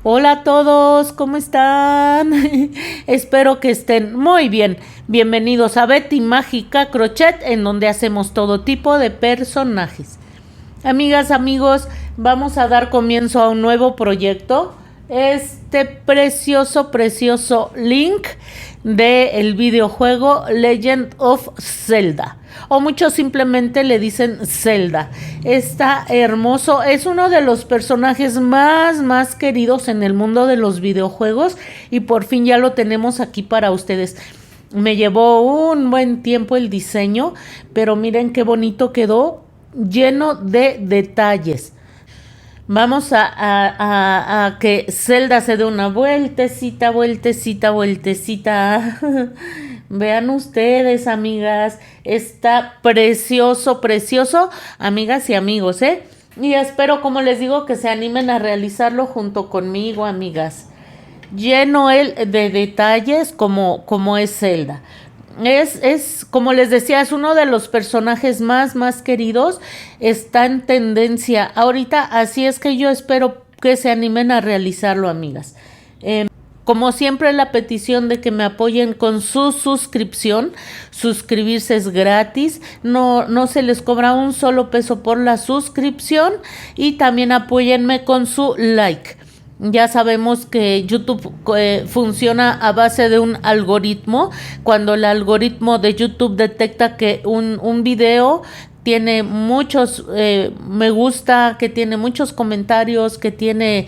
Hola a todos, ¿cómo están? Espero que estén muy bien. Bienvenidos a Betty Mágica Crochet, en donde hacemos todo tipo de personajes. Amigas, amigos, vamos a dar comienzo a un nuevo proyecto. Este precioso link del videojuego Legend of Zelda, o muchos simplemente le dicen Zelda. Está hermoso, es uno de los personajes más queridos en el mundo de los videojuegos y por fin ya lo tenemos aquí para ustedes. Me llevó un buen tiempo el diseño, pero miren qué bonito quedó, lleno de detalles. Vamos a que Zelda se dé una vueltecita. Vean ustedes, amigas. Está precioso, amigas y amigos, ¿eh? Y espero, como les digo, que se animen a realizarlo junto conmigo, amigas. Lleno él de detalles como es Zelda. Como les decía, es uno de los personajes más queridos. Está en tendencia ahorita, así es que yo espero que se animen a realizarlo, amigas. Como siempre, la petición de que me apoyen con su suscripción. Suscribirse es gratis, no se les cobra un solo peso por la suscripción, y también apóyenme con su like. Ya sabemos que YouTube funciona a base de un algoritmo. Cuando el algoritmo de YouTube detecta que un video tiene muchos me gusta, que tiene muchos comentarios, que tiene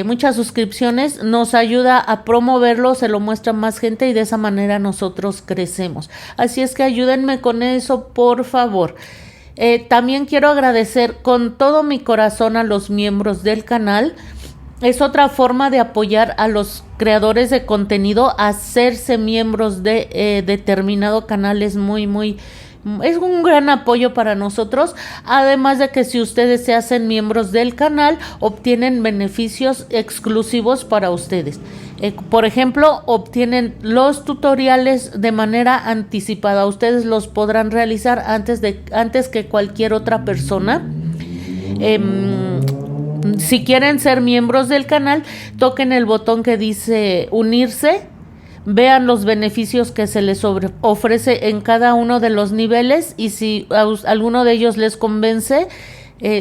muchas suscripciones, nos ayuda a promoverlo, se lo muestra más gente y de esa manera nosotros crecemos. Así es que ayúdenme con eso, por favor. También quiero agradecer con todo mi corazón a los miembros del canal. Es otra forma de apoyar a los creadores de contenido. Hacerse miembros de determinado canal es es un gran apoyo para nosotros. Además de que si ustedes se hacen miembros del canal, obtienen beneficios exclusivos para ustedes. Por ejemplo, obtienen los tutoriales de manera anticipada. Ustedes los podrán realizar antes que cualquier otra persona. Si quieren ser miembros del canal, toquen el botón que dice unirse, vean los beneficios que se les ofrece en cada uno de los niveles, y si alguno de ellos les convence,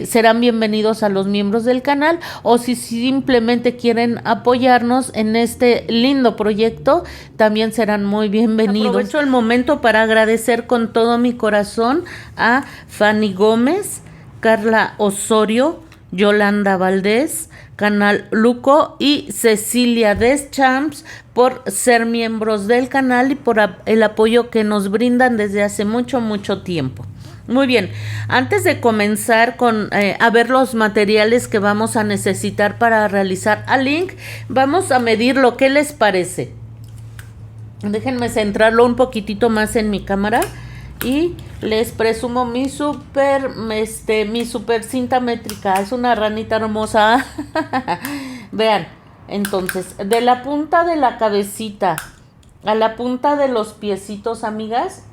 serán bienvenidos a los miembros del canal. O si simplemente quieren apoyarnos en este lindo proyecto, también serán muy bienvenidos. Aprovecho el momento para agradecer con todo mi corazón a Fanny Gómez, Carla Osorio, Yolanda Valdés, Canal Luco y Cecilia Deschamps por ser miembros del canal y por el apoyo que nos brindan desde hace mucho tiempo. Muy bien, antes de comenzar a ver los materiales que vamos a necesitar para realizar a Link, vamos a medirlo. ¿Qué les parece? Déjenme centrarlo un poquitito más en mi cámara y les presumo mi super cinta métrica. Es una ranita hermosa. Vean, entonces, de la punta de la cabecita a la punta de los piecitos, amigas,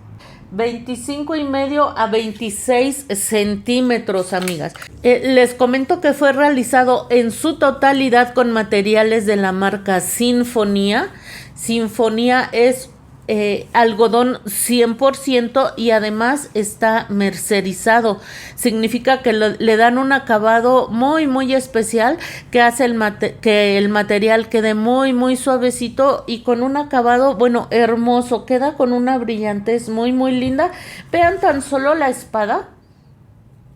25,5 a 26 centímetros, amigas. Les comento que fue realizado en su totalidad con materiales de la marca Sinfonía. Sinfonía es algodón 100% y además está mercerizado. Significa que le dan un acabado muy especial, que hace que el material quede muy suavecito y con un acabado, bueno, hermoso. Queda con una brillantez muy linda. Vean tan solo la espada,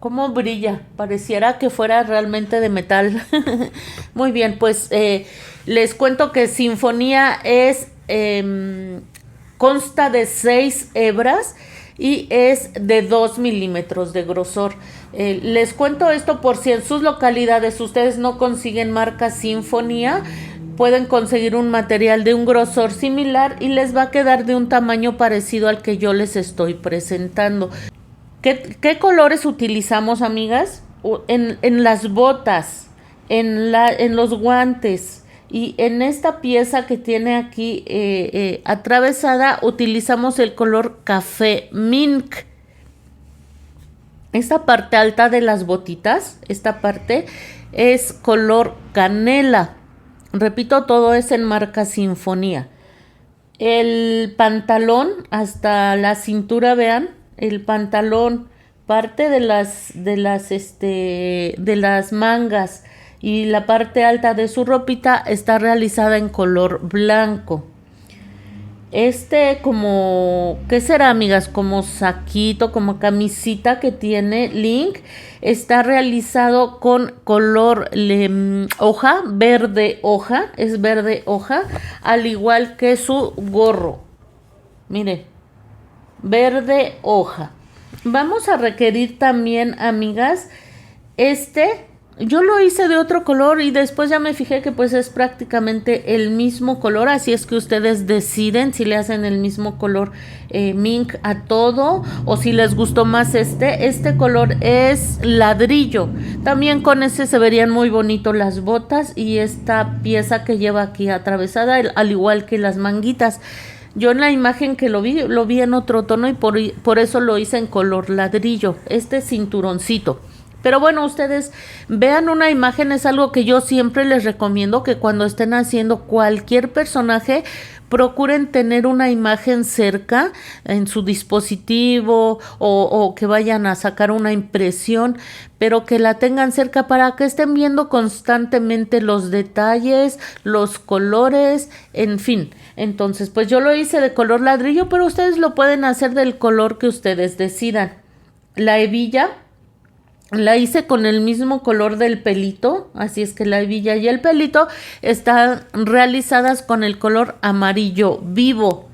cómo brilla, pareciera que fuera realmente de metal. Muy bien, pues les cuento que Sinfonía consta de 6 hebras y es de 2 milímetros de grosor. Les cuento esto por si en sus localidades ustedes no consiguen marca Sinfonía, pueden conseguir un material de un grosor similar y les va a quedar de un tamaño parecido al que yo les estoy presentando. ¿Qué colores utilizamos, amigas? En las botas, en los guantes, Y en esta pieza que tiene aquí atravesada utilizamos el color café mink. Esta parte alta de las botitas, esta parte es color canela. Repito, todo es en marca Sinfonía. El pantalón hasta la cintura, vean, el pantalón, parte de las mangas y la parte alta de su ropita está realizada en color blanco. Como, ¿qué será, amigas? Como saquito, como camisita que tiene Link, está realizado con color hoja, verde hoja, es verde hoja, al igual que su gorro. Mire, verde hoja. Vamos a requerir también, amigas, yo lo hice de otro color y después ya me fijé que pues es prácticamente el mismo color, así es que ustedes deciden si le hacen el mismo color mink a todo o si les gustó más este color es ladrillo. También con ese se verían muy bonito las botas y esta pieza que lleva aquí atravesada, al igual que las manguitas. Yo en la imagen que lo vi en otro tono y por eso lo hice en color ladrillo, cinturoncito. Pero bueno, ustedes vean una imagen, es algo que yo siempre les recomiendo, que cuando estén haciendo cualquier personaje, procuren tener una imagen cerca en su dispositivo o que vayan a sacar una impresión, pero que la tengan cerca para que estén viendo constantemente los detalles, los colores, en fin. Entonces, pues yo lo hice de color ladrillo, pero ustedes lo pueden hacer del color que ustedes decidan. La hebilla la hice con el mismo color del pelito, así es que la hebilla y el pelito están realizadas con el color amarillo vivo.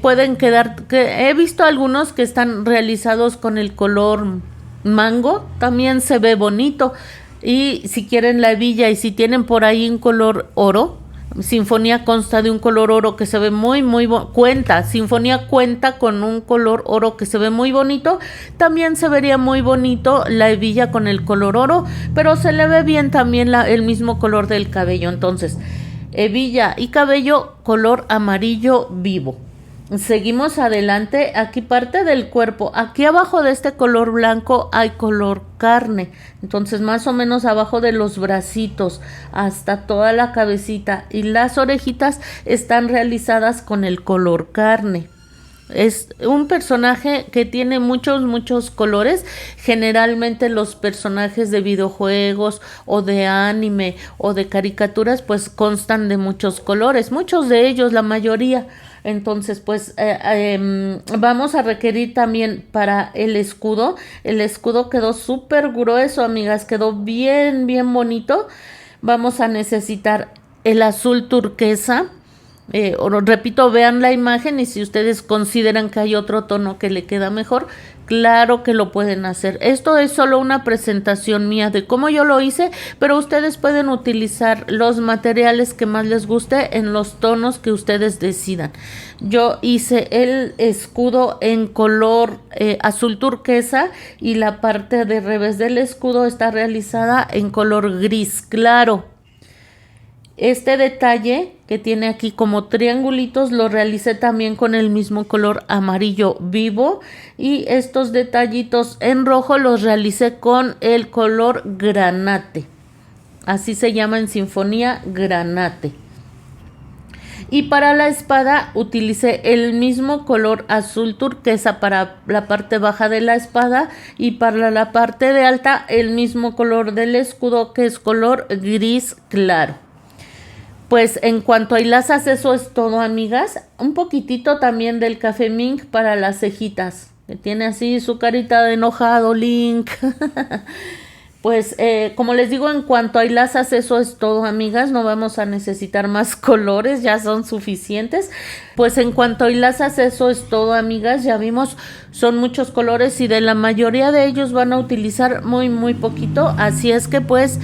Pueden quedar, he visto algunos que están realizados con el color mango, también se ve bonito. Y si quieren la hebilla y si tienen por ahí un color oro, Sinfonía consta de un color oro que se ve Sinfonía cuenta con un color oro que se ve muy bonito. También se vería muy bonito la hebilla con el color oro, pero se le ve bien también el mismo color del cabello. Entonces, hebilla y cabello color amarillo vivo. Seguimos adelante, aquí parte del cuerpo, aquí abajo de este color blanco hay color carne, entonces más o menos abajo de los bracitos hasta toda la cabecita y las orejitas están realizadas con el color carne. Es un personaje que tiene muchos colores. Generalmente los personajes de videojuegos o de anime o de caricaturas pues constan de muchos colores, muchos de ellos, la mayoría. Entonces pues vamos a requerir también para el escudo. El escudo quedó súper grueso, amigas, quedó bien bonito. Vamos a necesitar el azul turquesa. Repito, vean la imagen y si ustedes consideran que hay otro tono que le queda mejor, claro que lo pueden hacer. Esto es solo una presentación mía de cómo yo lo hice, pero ustedes pueden utilizar los materiales que más les guste en los tonos que ustedes decidan. Yo hice el escudo en color azul turquesa y la parte de revés del escudo está realizada en color gris claro. Este detalle que tiene aquí como triangulitos lo realicé también con el mismo color amarillo vivo y estos detallitos en rojo los realicé con el color granate. Así se llama en Sinfonía, granate. Y para la espada utilicé el mismo color azul turquesa para la parte baja de la espada y para la parte de alta el mismo color del escudo que es color gris claro. Pues en cuanto a hilazas, eso es todo, amigas. Un poquitito también del café mink para las cejitas, que tiene así su carita de enojado, Link. Pues como les digo, en cuanto a hilazas, eso es todo, amigas. No vamos a necesitar más colores, ya son suficientes. Pues en cuanto a hilazas, eso es todo, amigas. Ya vimos, son muchos colores y de la mayoría de ellos van a utilizar muy poquito. Así es que pues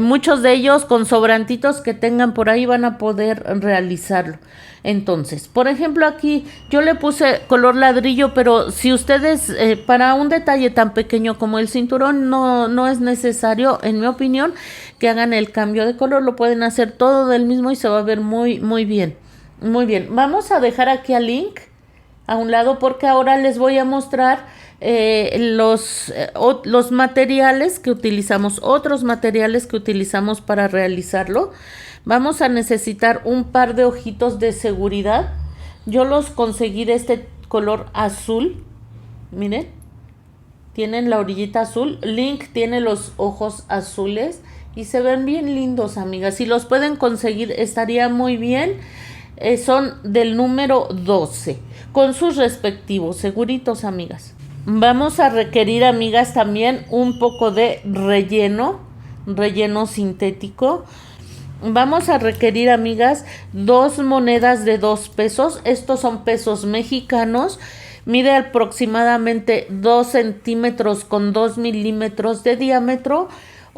muchos de ellos con sobrantitos que tengan por ahí van a poder realizarlo. Entonces, por ejemplo, aquí yo le puse color ladrillo, pero si ustedes, para un detalle tan pequeño como el cinturón, no es necesario, en mi opinión, que hagan el cambio de color. Lo pueden hacer todo del mismo y se va a ver muy bien. Muy bien. Vamos a dejar aquí a Link a un lado porque ahora les voy a mostrar los materiales que utilizamos, otros materiales que utilizamos para realizarlo. Vamos a necesitar un par de ojitos de seguridad. Yo los conseguí de este color azul. Miren, tienen la orillita azul. Link tiene los ojos azules y se ven bien lindos, amigas. Si los pueden conseguir, estaría muy bien. Son del número 12, con sus respectivos seguritos, amigas. Vamos a requerir, amigas, también un poco de relleno sintético. Vamos a requerir, amigas, 2 monedas de 2 pesos. Estos son pesos mexicanos. Mide aproximadamente 2 centímetros con 2 milímetros de diámetro.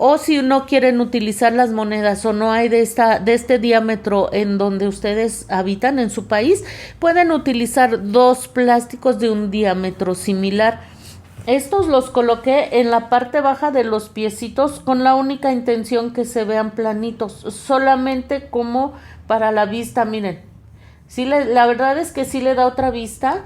O si no quieren utilizar las monedas o no hay de este diámetro en donde ustedes habitan en su país, pueden utilizar 2 plásticos de un diámetro similar. Estos los coloqué en la parte baja de los piecitos con la única intención que se vean planitos, solamente como para la vista. Miren, sí, la verdad es que sí le da otra vista.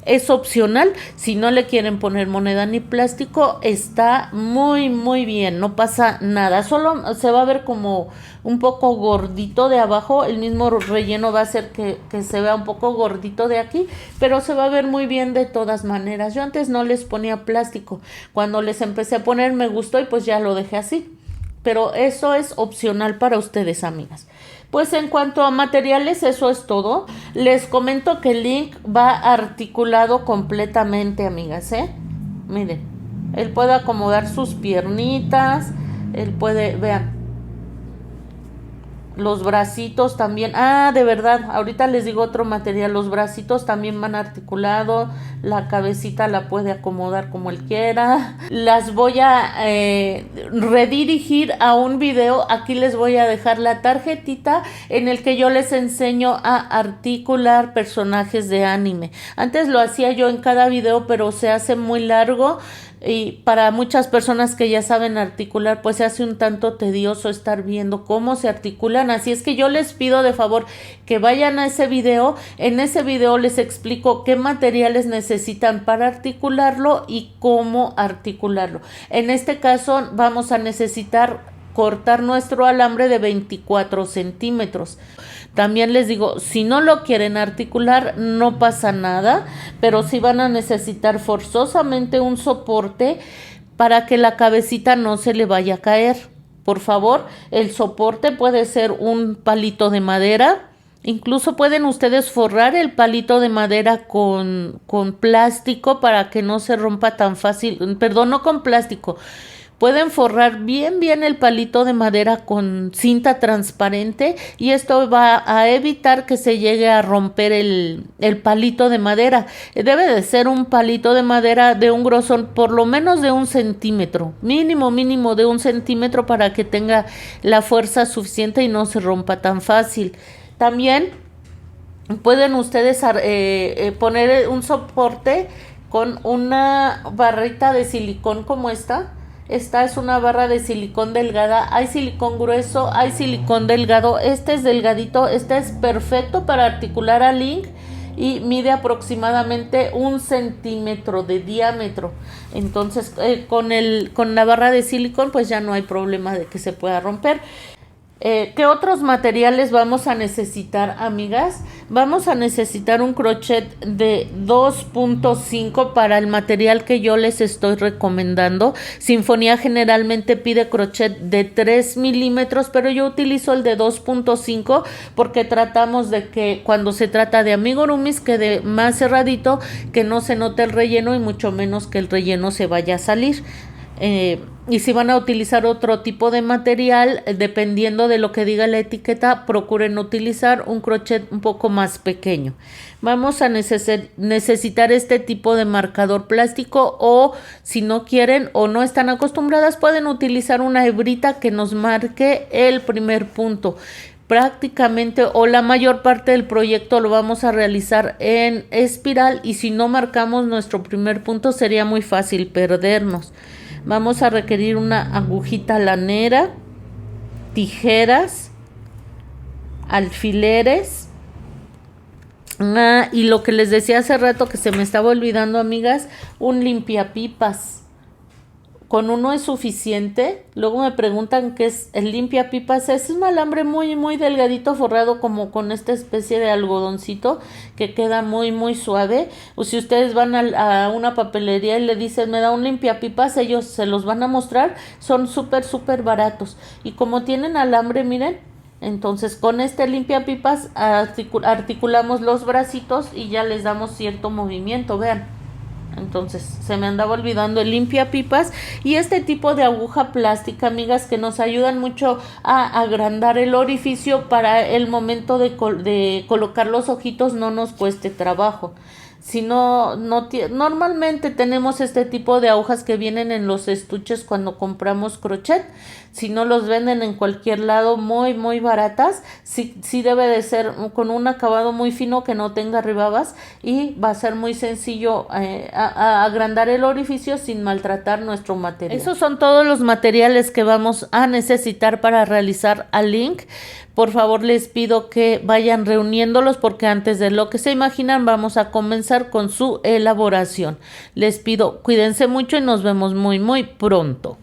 Es opcional, si no le quieren poner moneda ni plástico, está muy bien, no pasa nada, solo se va a ver como un poco gordito de abajo, el mismo relleno va a hacer que se vea un poco gordito de aquí, pero se va a ver muy bien de todas maneras. Yo antes no les ponía plástico, cuando les empecé a poner me gustó y pues ya lo dejé así, pero eso es opcional para ustedes, amigas. Pues en cuanto a materiales, eso es todo. Les comento que Link va articulado completamente, amigas, Miren, él puede acomodar sus piernitas, él puede, vean, los bracitos también. De verdad, ahorita les digo otro material. Los bracitos también van articulados. La cabecita la puede acomodar como él quiera. Las voy a redirigir a un video. Aquí les voy a dejar la tarjetita en el que yo les enseño a articular personajes de anime. Antes lo hacía yo en cada video, pero se hace muy largo. Y para muchas personas que ya saben articular, pues se hace un tanto tedioso estar viendo cómo se articulan. Así es que yo les pido de favor que vayan a ese video. En ese video les explico qué materiales necesitan para articularlo y cómo articularlo. En este caso vamos a necesitar cortar nuestro alambre de 24 centímetros. También les digo, si no lo quieren articular, no pasa nada, pero sí van a necesitar forzosamente un soporte para que la cabecita no se le vaya a caer. Por favor, el soporte puede ser un palito de madera. Incluso pueden ustedes forrar el palito de madera con plástico para que no se rompa tan fácil. Perdón, no con plástico. Pueden forrar bien el palito de madera con cinta transparente y esto va a evitar que se llegue a romper el palito de madera. Debe de ser un palito de madera de un grosor por lo menos de 1 centímetro, mínimo de 1 centímetro para que tenga la fuerza suficiente y no se rompa tan fácil. También pueden ustedes poner un soporte con una barrita de silicón como esta. Esta es una barra de silicón delgada. Hay silicón grueso, hay silicón delgado. Este es delgadito. Este es perfecto para articular a Link y mide aproximadamente 1 centímetro de diámetro. Entonces con la barra de silicón pues ya no hay problema de que se pueda romper. ¿Qué otros materiales vamos a necesitar, amigas? Vamos a necesitar un crochet de 2.5 para el material que yo les estoy recomendando. Sinfonía generalmente pide crochet de 3 milímetros, pero yo utilizo el de 2.5 porque tratamos de que cuando se trata de amigurumis quede más cerradito, que no se note el relleno y mucho menos que el relleno se vaya a salir. Y si van a utilizar otro tipo de material, dependiendo de lo que diga la etiqueta, procuren utilizar un crochet un poco más pequeño. Vamos a necesitar este tipo de marcador plástico, o si no quieren o no están acostumbradas, pueden utilizar una hebrita que nos marque el primer punto. Prácticamente o la mayor parte del proyecto lo vamos a realizar en espiral, y si no marcamos nuestro primer punto sería muy fácil perdernos. Vamos a requerir una agujita lanera, tijeras, alfileres. Y lo que les decía hace rato que se me estaba olvidando, amigas, un limpiapipas. Con uno es suficiente. Luego me preguntan qué es el limpiapipas. Es un alambre muy muy delgadito, forrado como con esta especie de algodoncito que queda muy muy suave. O si ustedes van a una papelería y le dicen me da un limpiapipas, ellos se los van a mostrar. Son súper súper baratos. Y como tienen alambre, miren, entonces con este limpiapipas articulamos los bracitos y ya les damos cierto movimiento, vean. Entonces se me andaba olvidando el limpiapipas y este tipo de aguja plástica, amigas, que nos ayudan mucho a agrandar el orificio para el momento de colocar los ojitos, no nos cueste trabajo. Si no, normalmente tenemos este tipo de agujas que vienen en los estuches cuando compramos crochet. Si no, los venden en cualquier lado muy muy baratas. Sí debe de ser con un acabado muy fino que no tenga ribabas, y va a ser muy sencillo a agrandar el orificio sin maltratar nuestro material. Esos son todos los materiales que vamos a necesitar para realizar al link. Por favor, les pido que vayan reuniéndolos, porque antes de lo que se imaginan vamos a comenzar con su elaboración. Les pido, cuídense mucho y nos vemos muy muy pronto.